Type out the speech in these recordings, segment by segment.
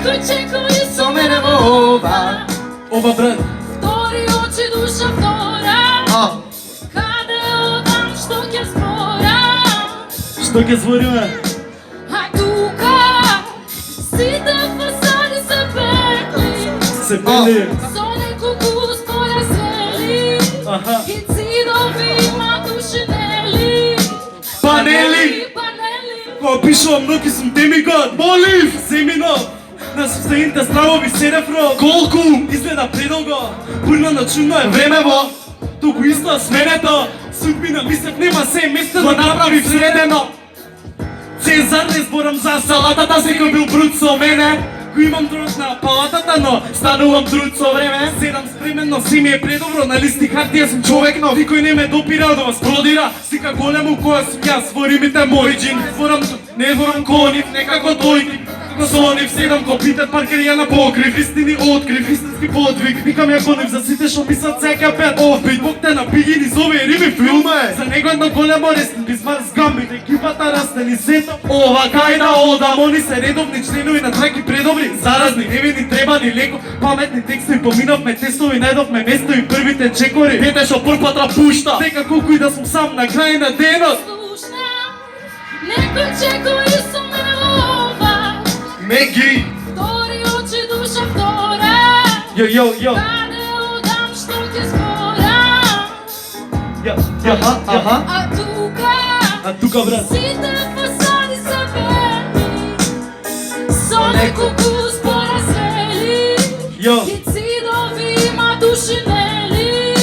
Некој чекај со мене во ова брат. Втори очи, душа втора. Каде одам, што ќе зборам? Што ќе збориме? А тука сите фасади се пекли. Се пели. Со неколку спора свели. И цидови има душинели. Панели. Кога пишувам ноки сум демигод. Молив. Семинов. На собствените стравови седев рок. Колку изгледа предолго. Бурно на чудно е времево. Туку исто сменето. Судбина мислев нема се место да направи вредено. Цезар не зборам за салатата, секој бил брут со мене. Го имам труд на палатата, но станувам труд со време. Седам спременно, си ми е предобро, на листи хартија сум човек, но никој не ме допира да вас продира. Стика големо која сум јас, во римите мој джин. Не зборам ко нив, некако тој. Со нив седам ко Питер Паркер ја на покрив. Истини открив, истински подвиг. Викам ја гонив за сите шо мислат сека пет опит. Бог те напиги низ овие риби филме. За него едно големо ресен, Бисмарк с Гамбит, екипата растени сето. Ова кај да одам, они се редовни членови на траки предобри. Заразни, невини, треба ни леко. Паметни текстови, поминавме тестови, најдовме место и првите чекори. Вете шо првпатра пушта. Дека колку и да сум сам на крај на денот. Некој чекај со мене во ова. Меги. Втори очи, душа втора. Йо. Каде одам, што ќе зборам? А тука брат. Сите фасади се пели. Со неколку спора свели. И цидови има душинели.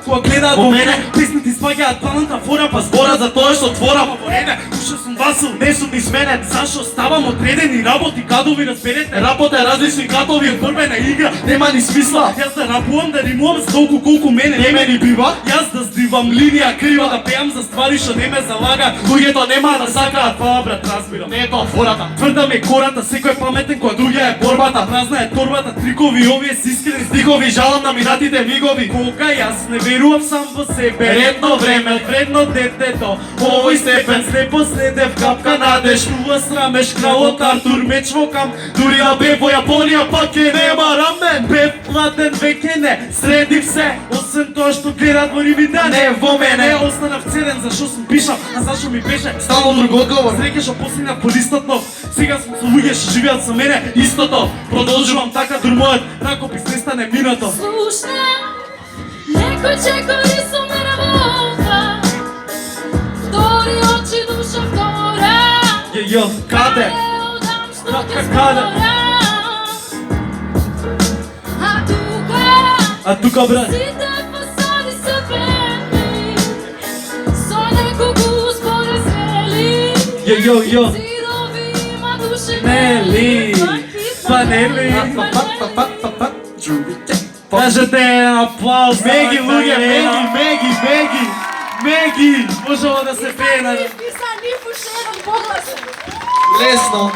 Кога гледаат во мене, песните спаѓаат планата фора, па збора за тоа што творам во мене. Ушо сум Васил, не сум низ мене. Зашо ставам одредени работи, гадови разберете. Работа е различни катови од борбена игра, нема ни смисла. Јас да рапувам, да римувам с толку колку мене не ме ни бива. Јас да здивам линија крива, да пеам за ствари што не ме залага. Луѓето нема да сакаат, фала брат, разбирам. Не е тоа фората. Тврда ме кората, секој е паметен која другија е борбата. Празна е торбата, трикови овие с искрени стихови, жалам на минатите мигови. Кога јас не верувам сам во себе, редно време, вредно детето. Овој степен слепо следев капка надеж, нува срамеш кралот Артур, меч во кам. Дури да бев во Јапонија, пак ќе нема рамен. Бев платен, веќе не, средив се. Освен тоа што гледат во ривите, не во мене. Останав цеден, зашо сум пишав, а зашо ми беше стално друг одговор. Среќа што постигнав по листот нов. Сега сум со луѓе што живеат со мене истото. Продолжувам така дур мојот ракопис не стане минато. Некој чекај со мене во ова. Втори очи, душа втора. Каде? Одам, што ќе зборам? А тука брат. Сите фасади се пели. Со неколку спора свели. Цидови има душинели. Панели. Кажете аплауз. Меги, луѓе, Меги. Можело да се пее на... Лесно.